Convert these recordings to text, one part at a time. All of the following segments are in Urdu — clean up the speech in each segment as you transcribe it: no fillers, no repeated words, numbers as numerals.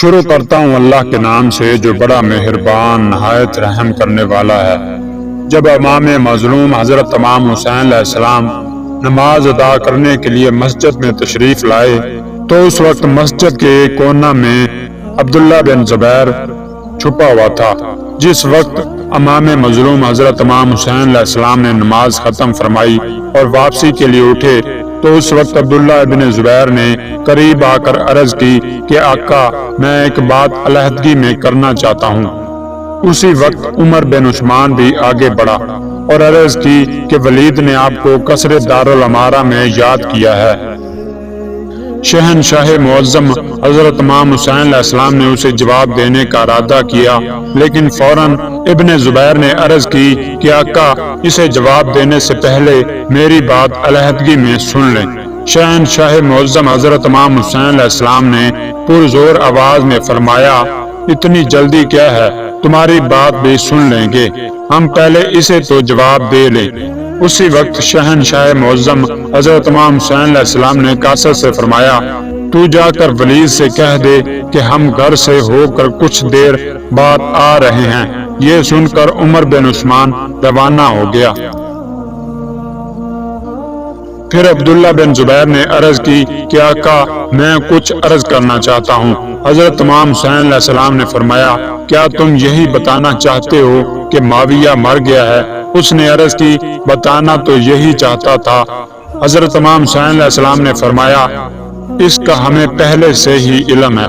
شروع کرتا ہوں اللہ کے نام سے جو بڑا مہربان نہایت رحم کرنے والا ہے۔ جب امام مظلوم حضرت امام حسین علیہ السلام نماز ادا کرنے کے لیے مسجد میں تشریف لائے تو اس وقت مسجد کے ایک کونا میں عبداللہ بن زبیر چھپا ہوا تھا۔ جس وقت امام مظلوم حضرت امام حسین علیہ السلام نے نماز ختم فرمائی اور واپسی کے لیے اٹھے تو اس وقت عبداللہ بن زبیر نے قریب آ کر عرض کی کہ آقا میں ایک بات علیحدگی میں کرنا چاہتا ہوں۔ اسی وقت عمر بن عثمان بھی آگے بڑھا اور عرض کی کہ ولید نے آپ کو قصر دارالامارہ میں یاد کیا ہے۔ شہنشاہ معظم حضرت امام حسین علیہ السلام نے اسے جواب دینے کا ارادہ کیا، لیکن فوراً ابن زبیر نے عرض کی کہ آقا اسے جواب دینے سے پہلے میری بات علیحدگی میں سن لیں۔ شہنشاہ معظم حضرت امام حسین علیہ السلام نے پرزور آواز میں فرمایا اتنی جلدی کیا ہے، تمہاری بات بھی سن لیں گے، ہم پہلے اسے تو جواب دے لیں۔ اسی وقت شہنشاہ معظم حضرت امام حسین علیہ السلام نے کاسر سے فرمایا تو جا کر ولید سے کہہ دے کہ ہم گھر سے ہو کر کچھ دیر بعد آ رہے ہیں۔ یہ سن کر عمر بن عثمان روانہ ہو گیا۔ پھر عبداللہ بن زبیر نے عرض کی کہ آقا میں کچھ عرض کرنا چاہتا ہوں۔ حضرت امام حسین علیہ السلام نے فرمایا کیا تم یہی بتانا چاہتے ہو کہ معاویہ مر گیا ہے؟ اس نے عرض کی بتانا تو یہی چاہتا تھا۔ حضرت امام حسین علیہ السلام نے فرمایا اس کا ہمیں پہلے سے ہی علم ہے۔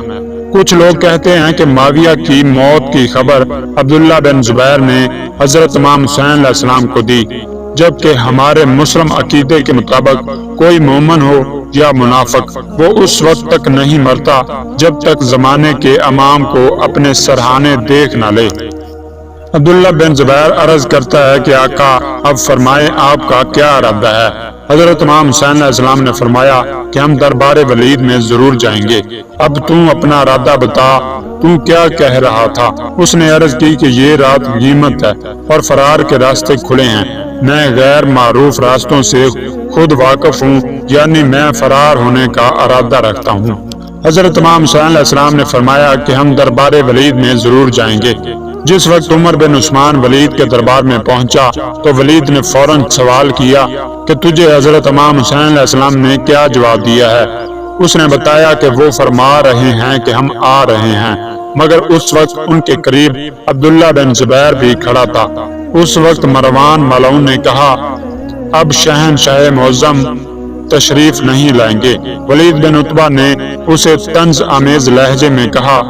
کچھ لوگ کہتے ہیں کہ معاویہ کی موت کی خبر عبداللہ بن زبیر نے حضرت امام حسین علیہ السلام کو دی، جبکہ ہمارے مسلم عقیدے کے مطابق کوئی مومن ہو یا منافق وہ اس وقت تک نہیں مرتا جب تک زمانے کے امام کو اپنے سرہانے دیکھ نہ لے۔ عبداللہ بن زبیر عرض کرتا ہے کہ آقا اب فرمائیں آپ کا کیا ارادہ ہے؟ حضرت امام حسین علیہ السلام نے فرمایا کہ ہم دربار ولید میں ضرور جائیں گے۔ اب تم اپنا ارادہ بتا، تم کیا کہہ رہا تھا؟ اس نے عرض کی کہ یہ رات غنیمت ہے اور فرار کے راستے کھلے ہیں، میں غیر معروف راستوں سے خود واقف ہوں، یعنی میں فرار ہونے کا ارادہ رکھتا ہوں۔ حضرت امام حسین علیہ السلام نے فرمایا کہ ہم دربار ولید میں ضرور جائیں گے۔ جس وقت عمر بن عثمان ولید کے دربار میں پہنچا تو ولید نے فوراً سوال کیا کہ تجھے حضرت امام حسین علیہ السلام نے کیا جواب دیا ہے؟ اس نے بتایا کہ وہ فرما رہے ہیں کہ ہم آ رہے ہیں، مگر اس وقت ان کے قریب عبداللہ بن زبیر بھی کھڑا تھا۔ اس وقت مروان ملعون نے کہا اب شہنشاہ معظم تشریف نہیں لائیں گے۔ ولید بن عتبہ نے اسے طنز آمیز لہجے میں کہا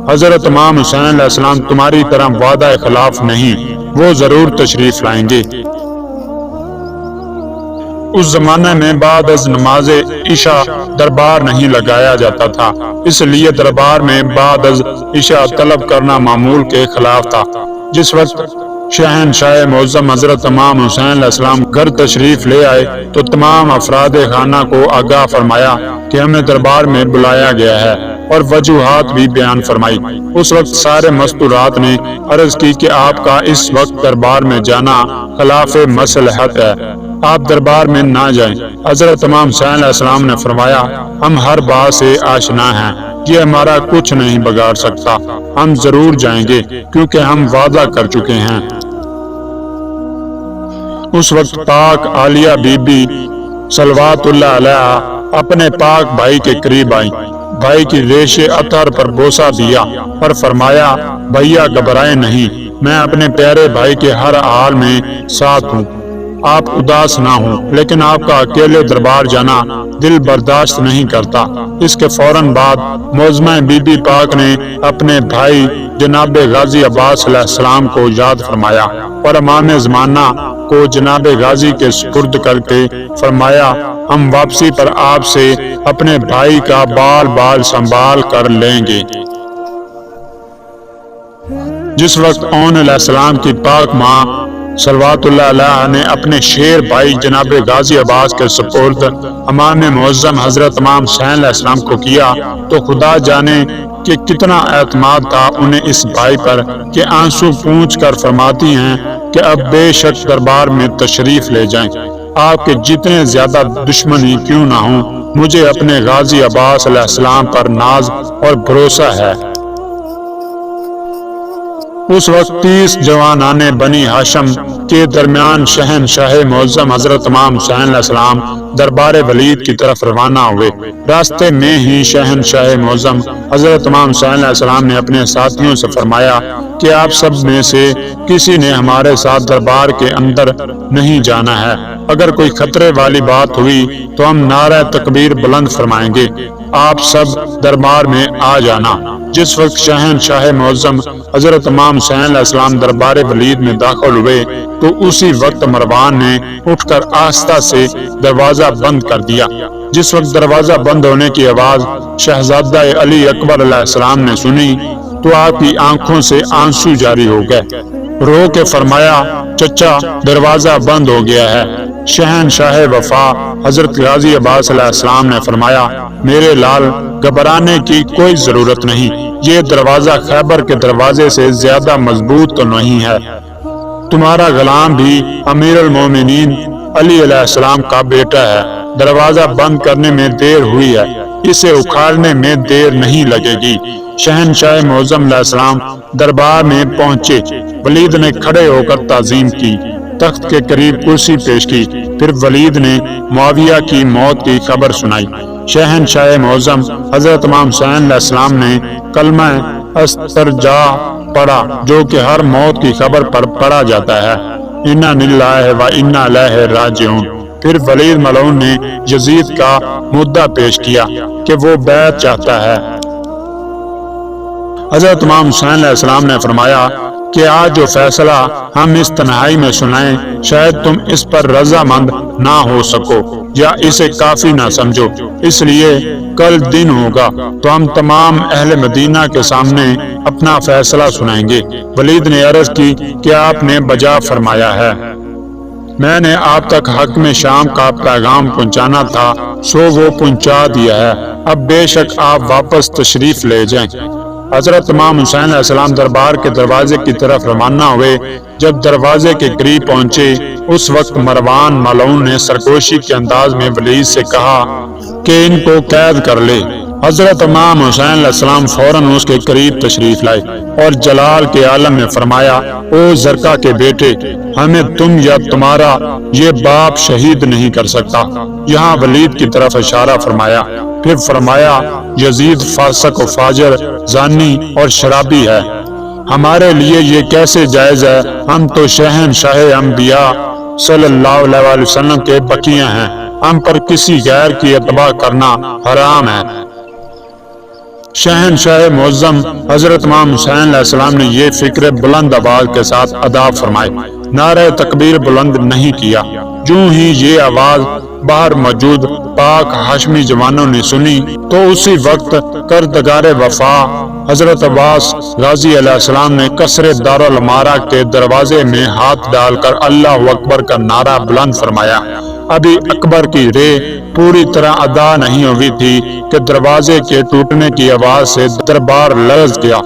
حضرت امام حسین علیہ السلام تمہاری طرح وعدہ خلاف نہیں، وہ ضرور تشریف لائیں گے۔ اس زمانے میں بعد از نماز عشاء دربار نہیں لگایا جاتا تھا، اس لیے دربار میں بعد از عشاء طلب کرنا معمول کے خلاف تھا۔ جس وقت شہنشاہ معظم حضرت امام حسین علیہ السلام گھر تشریف لے آئے تو تمام افراد خانہ کو آگاہ فرمایا کہ ہمیں دربار میں بلایا گیا ہے اور وجوہات بھی بیان فرمائی۔ اس وقت سارے مستورات نے عرض کی کہ آپ کا اس وقت دربار میں جانا خلاف مصلحت ہے، آپ دربار میں نہ جائیں۔ حضرت امام حسین علیہ السلام نے فرمایا ہم ہر بات سے آشنا ہیں، یہ ہمارا کچھ نہیں بگاڑ سکتا، ہم ضرور جائیں گے کیونکہ ہم وعدہ کر چکے ہیں۔ اس وقت پاک عالیہ بی بی صلوات اللہ علیہ اپنے پاک بھائی کے قریب آئیں، بھائی کی ریش عطر پر بوسہ دیا اور فرمایا بھیا گھبرائیں نہیں، میں اپنے پیارے بھائی کے ہر حال میں ساتھ ہوں، آپ اداس نہ ہوں، لیکن آپ کا اکیلے دربار جانا دل برداشت نہیں کرتا۔ اس کے فوراً بعد معظمہ بی بی پاک نے اپنے بھائی جناب غازی عباس علیہ السلام کو یاد فرمایا اور امام زمانہ کو جناب غازی کے سپرد کر کے فرمایا ہم واپسی پر آپ سے اپنے بھائی کا بال بال سنبھال کر لیں گے۔ جس وقت اون علیہ السلام کی پاک ماں صلوات اللہ علیہ نے اپنے شیر بھائی جناب غازی عباس کے سپرد امام معظم حضرت امام حسین علیہ السلام کو کیا تو خدا جانے کہ کتنا اعتماد تھا انہیں اس بھائی پر کہ آنسو پونچھ کر فرماتی ہیں کہ اب بے شک دربار میں تشریف لے جائیں، آپ کے جتنے زیادہ دشمن ہی کیوں نہ ہوں مجھے اپنے غازی عباس علیہ السلام پر ناز اور بھروسہ ہے۔ اس وقت 30 جوانان بنی ہاشم کے درمیان شہنشاہ معظم حضرت امام حسین علیہ السلام دربار ولید کی طرف روانہ ہوئے۔ راستے میں ہی شہنشاہ معظم حضرت امام حسین علیہ السلام نے اپنے ساتھیوں سے فرمایا کہ آپ سب میں سے کسی نے ہمارے ساتھ دربار کے اندر نہیں جانا ہے۔ اگر کوئی خطرے والی بات ہوئی تو ہم نعرہ تکبیر بلند فرمائیں گے، آپ سب دربار میں آ جانا۔ جس وقت شہنشاہ معظم حضرت امام حسین علیہ السلام دربار ولید میں داخل ہوئے تو اسی وقت مروان نے اٹھ کر آہستہ سے دروازہ بند کر دیا۔ جس وقت دروازہ بند ہونے کی آواز شہزادہ علی اکبر علیہ السلام نے سنی تو آپ کی آنکھوں سے آنسو جاری ہو گئے۔ رو کے فرمایا، چچا دروازہ بند ہو گیا ہے۔ شہنشاہ وفا حضرت غازی عباس علیہ السلام نے فرمایا، میرے لال گھبرانے کی کوئی ضرورت نہیں، یہ دروازہ خیبر کے دروازے سے زیادہ مضبوط تو نہیں ہے۔ تمہارا غلام بھی امیر المومنین علی علیہ السلام کا بیٹا ہے۔ دروازہ بند کرنے میں دیر ہوئی ہے، اسے اکھاڑنے میں دیر نہیں لگے گی۔ شہنشاہ معظم علیہ السلام دربار میں پہنچے۔ ولید نے کھڑے ہو کر تعظیم کی، تخت کے قریب کرسی پیش کی، پھر ولید نے معاویہ کی موت کی خبر سنائی۔ شہنشاہ معظم حضرت امام حسین علیہ السلام نے کلمہ استرجا پڑھا، جو کہ ہر موت کی خبر پر پڑھا جاتا ہے، انا للہ و انا الیہ راجعون۔ پھر ولید ملعون نے یزید کا مدعا پیش کیا کہ وہ بیعت چاہتا ہے۔ حضرت امام حسین علیہ السلام نے فرمایا کہ آج جو فیصلہ ہم اس تنہائی میں سنائیں، شاید تم اس پر رضامند نہ ہو سکو یا اسے کافی نہ سمجھو، اس لیے کل دن ہوگا تو ہم تمام اہل مدینہ کے سامنے اپنا فیصلہ سنائیں گے۔ ولید نے عرض کی کہ آپ نے بجا فرمایا ہے، میں نے آپ تک حکم شام کا پیغام پہنچانا تھا، سو وہ پہنچا دیا ہے، اب بے شک آپ واپس تشریف لے جائیں۔ حضرت امام حسین علیہ السلام دربار کے دروازے کی طرف روانہ ہوئے۔ جب دروازے کے قریب پہنچے اس وقت مروان ملعون نے سرگوشی کے انداز میں ولید سے کہا کہ ان کو قید کر لے۔ حضرت امام حسین علیہ السلام فوراً اس کے قریب تشریف لائے اور جلال کے عالم میں فرمایا، او زرکا کے بیٹے، ہمیں تم یا تمہارا یہ باپ شہید نہیں کر سکتا۔ یہاں ولید کی طرف اشارہ فرمایا، پھر فرمایا، یزید فاسق و فاجر، زانی اور شرابی ہے، ہمارے لیے یہ کیسے جائز ہے؟ ہم تو شہنشاہ انبیاء صلی اللہ علیہ وسلم کے بقیہ ہیں، ہم پر کسی غیر کی اتباع کرنا حرام ہے۔ شہنشاہ معظم حضرت امام حسین علیہ السلام نے یہ فکر بلند آواز کے ساتھ ادا فرمائے، نعرہ تکبیر بلند نہیں کیا۔ جو ہی یہ آواز باہر موجود پاک ہاشمی جوانوں نے سنی تو اسی وقت کردگار وفا حضرت عباس غازی علیہ السلام نے قصر دارالعمارہ کے دروازے میں ہاتھ ڈال کر اللہ اکبر کا نعرہ بلند فرمایا۔ ابھی اکبر کی رے پوری طرح ادا نہیں ہوئی تھی کہ دروازے کے ٹوٹنے کی آواز سے دربار لرز گیا۔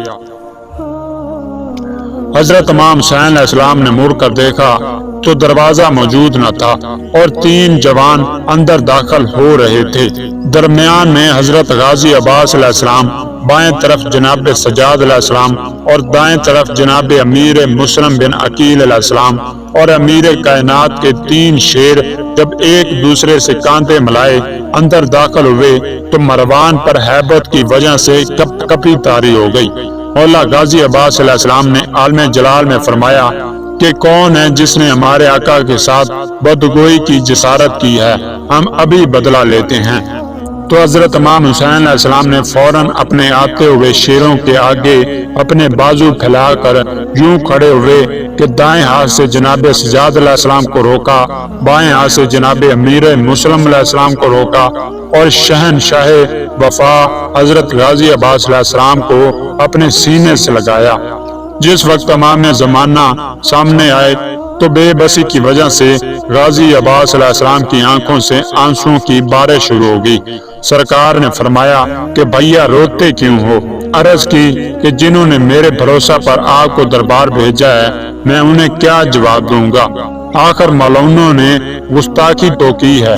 حضرت امام حسین علیہ السلام نے مڑ کر دیکھا تو دروازہ موجود نہ تھا اور 3 جوان اندر داخل ہو رہے تھے۔ درمیان میں حضرت غازی عباس علیہ السلام، بائیں طرف جناب سجاد علیہ السلام اور دائیں طرف جناب امیر مسلم بن عقیل علیہ السلام اور امیر کائنات کے 3 شیر جب ایک دوسرے سے کاندھے ملائے اندر داخل ہوئے تو مروان پر ہیبت کی وجہ سے کپ کپی طاری ہو گئی۔ مولا غازی عباس علیہ السلام نے عالم جلال میں فرمایا کہ کون ہے جس نے ہمارے آقا کے ساتھ بدگوئی کی جسارت کی ہے، ہم ابھی بدلہ لیتے ہیں۔ تو حضرت امام حسین علیہ السلام نے فوراً اپنے آتے ہوئے شیروں کے آگے اپنے بازو پھیلا کر یوں کھڑے ہوئے کہ دائیں ہاتھ سے جناب سجاد علیہ السلام کو روکا، بائیں ہاتھ سے جناب امیر مسلم علیہ السلام کو روکا اور شہنشاہ وفا حضرت غازی عباس علیہ السلام کو اپنے سینے سے لگایا۔ جس وقت امام زمانہ سامنے آئے تو بے بسی کی وجہ سے غازی عباس علیہ السلام کی آنکھوں سے آنسوں کی بارش شروع ہو گئی۔ سرکار نے فرمایا کہ بھیا روتے کیوں ہو؟ عرض کی کہ جنہوں نے میرے بھروسہ پر آپ کو دربار بھیجا ہے میں انہیں کیا جواب دوں گا؟ آخر ملعونوں نے گستاخی تو کی ہے۔